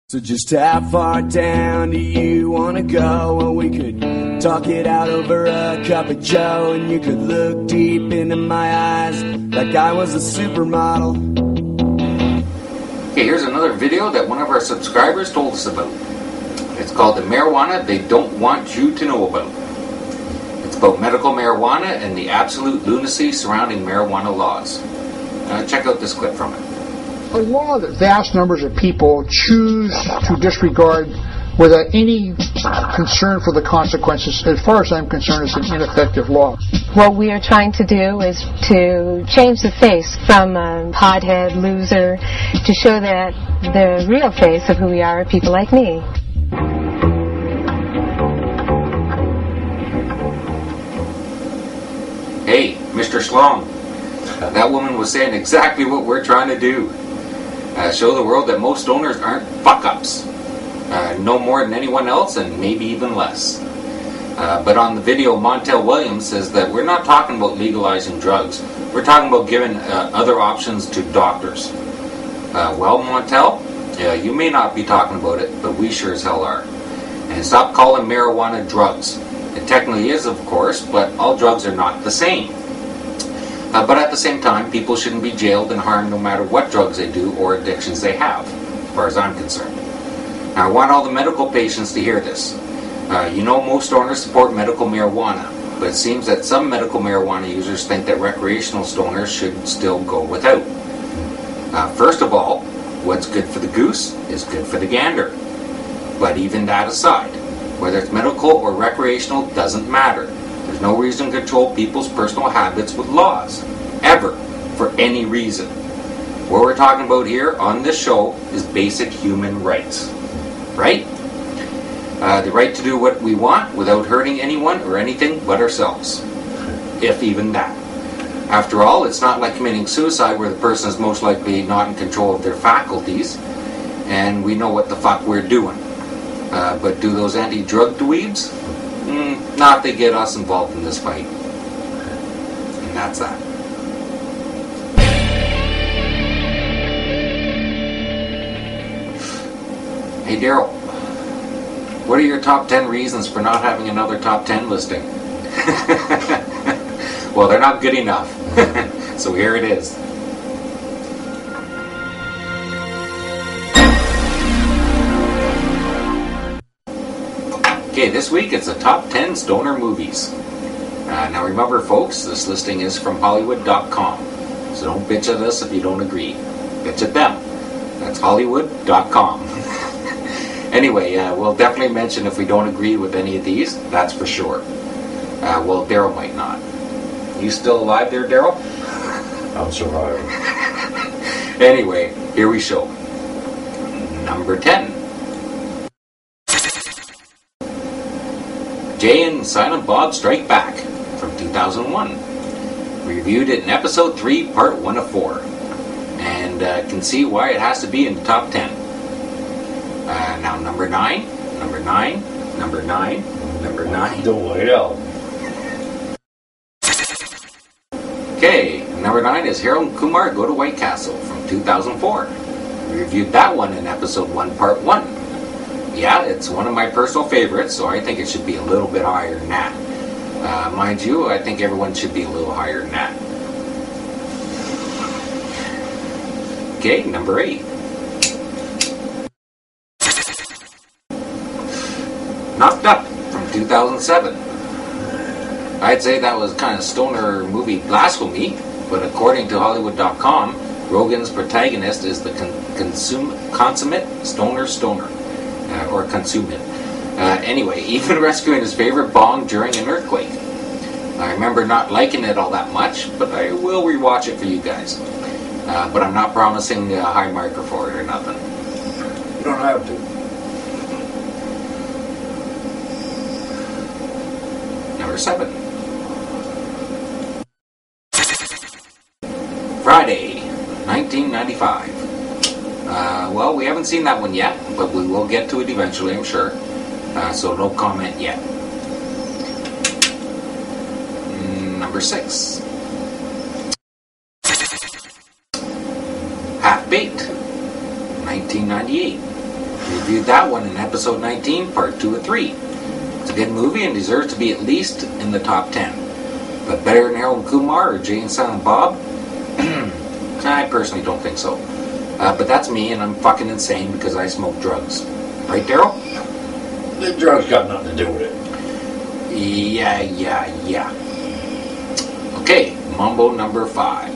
So just how far down do you want to go? Well, we could talk it out over a cup of joe, and you could look deep into my eyes like I was a supermodel. Okay, here's another video that one of our subscribers told us about. It's called The Marijuana They Don't Want You to Know About. It's about medical marijuana and the absolute lunacy surrounding marijuana laws. Check out this clip from it. A law that vast numbers of people choose to disregard without any concern for the consequences, as far as I'm concerned, is an ineffective law. What we are trying to do is to change the face from a hothead loser to show that the real face of who we are people like me. Hey, Mr. Schlong, that woman was saying exactly what we're trying to do. Show the world that most stoners aren't fuck-ups. No more than anyone else, and maybe even less. But on the video, Montel Williams says that we're not talking about legalizing drugs. We're talking about giving other options to doctors. Well, Montel, you may not be talking about it, but we sure as hell are. And stop calling marijuana drugs. It technically is, of course, but all drugs are not the same. But at the same time, people shouldn't be jailed and harmed no matter what drugs they do or addictions they have, as far as I'm concerned. Now, I want all the medical patients to hear this. You know most stoners support medical marijuana, but it seems that some medical marijuana users think that recreational stoners should still go without. First of all, what's good for the goose is good for the gander. But even that aside, whether it's medical or recreational doesn't matter. There's no reason to control people's personal habits with laws, ever, for any reason. What we're talking about here on this show is basic human rights, right? The right to do what we want without hurting anyone or anything but ourselves, if even that. After all, it's not like committing suicide where the person is most likely not in control of their faculties, and we know what the fuck we're doing. But do those anti-drug dweebs? Not if they get us involved in this fight. And that's that. Hey Daryl, what are your top 10 reasons for not having another top 10 listing? Well, they're not good enough. So here it is. Okay, this week it's the top 10 stoner movies. Now remember folks, this listing is from Hollywood.com. So don't bitch at us if you don't agree. Bitch at them. That's Hollywood.com. Anyway, we'll definitely mention if we don't agree with any of these, that's for sure. Well, Daryl might not. You still alive there, Daryl? I'm surviving. Anyway, here we show. Number 10. Jay and Silent Bob Strike Back from 2001. We reviewed it in episode 3, part 1 of 4. And can see why it has to be in the top 10. Now number 9. The way out. Okay, number 9 is Harold and Kumar Go to White Castle from 2004. We reviewed that one in episode 1, part 1. Yeah, it's one of my personal favorites, so I think it should be a little bit higher than that. Mind you, I think everyone should be a little higher than that. Okay, number 8. Knocked Up from 2007. I'd say that was kind of stoner movie blasphemy, but according to Hollywood.com, Rogan's protagonist is the consummate stoner. Or consume it. Anyway, even rescuing his favorite bong during an earthquake. I remember not liking it all that much, but I will rewatch it for you guys. But I'm not promising a high marker for it or nothing. You don't have to. Number 7. Friday, 1995. Well, we haven't seen that one yet, but we will get to it eventually, I'm sure. So no comment yet. Number 6. Half-Baked, 1998. reviewed that one in episode 19, part 2 of 3. It's a good movie and deserves to be at least in the top 10. But better than Harold and Kumar or Jay and Silent Bob? I personally don't think so. But that's me, and I'm fucking insane because I smoke drugs. Right, Daryl? The drugs got nothing to do with it. Yeah. Okay, Mambo number 5.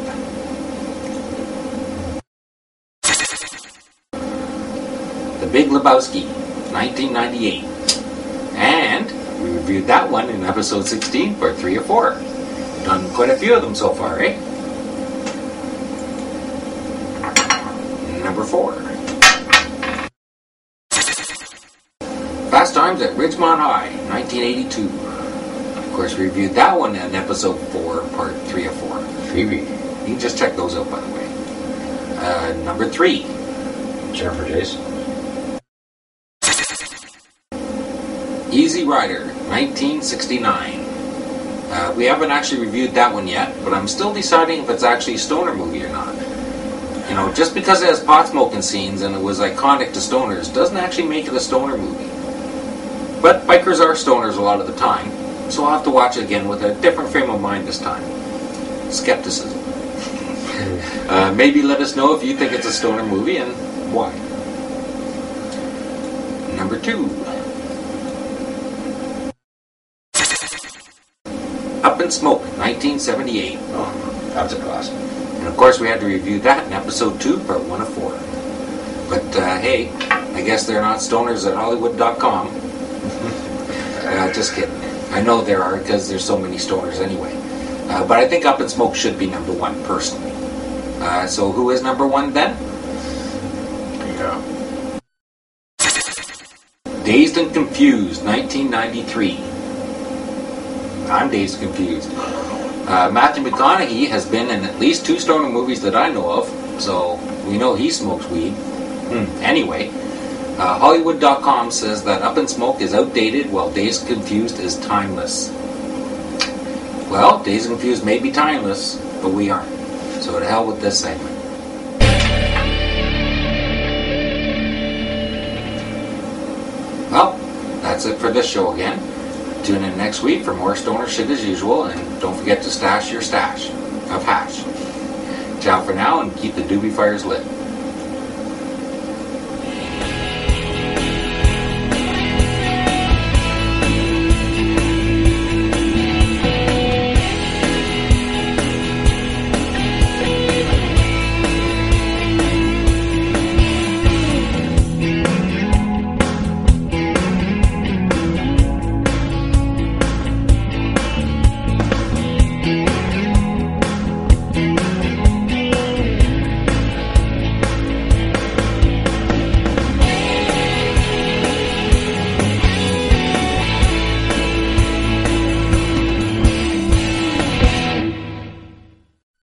The Big Lebowski, 1998. And we reviewed that one in episode 16, part 3 or 4. We've done quite a few of them so far, eh? Number 4. Fast Times at Ridgemont High, 1982. Of course, we reviewed that one in episode 4, part 3 or 4. Phoebe. You can just check those out, by the way. Number 3. Jennifer Jason. Easy Rider, 1969. We haven't actually reviewed that one yet, but I'm still deciding if it's actually a stoner movie or not. You know, just because it has pot smoking scenes and it was iconic to stoners doesn't actually make it a stoner movie. But bikers are stoners a lot of the time, so I'll have to watch it again with a different frame of mind this time. Skepticism. Maybe let us know if you think it's a stoner movie and why. Number 2. Up in Smoke, 1978. Oh, that's a classic. And of course we had to review that in episode 2, part 1 of 4. But hey, I guess they're not stoners at Hollywood.com. Just kidding. I know there are because there's so many stoners anyway. But I think Up in Smoke should be number 1 personally. So who is number 1 then? Yeah. Dazed and Confused, 1993. I'm dazed and confused. Matthew McConaughey has been in at least 2 stoner movies that I know of, so we know he smokes weed. Anyway, Hollywood.com says that Up in Smoke is outdated while Dazed and Confused is timeless. Well, Dazed and Confused may be timeless, but we aren't. So to hell with this segment. Well, that's it for this show again. Tune in next week for more stoner shit as usual, and don't forget to stash your stash of hash. Ciao for now, and keep the doobie fires lit.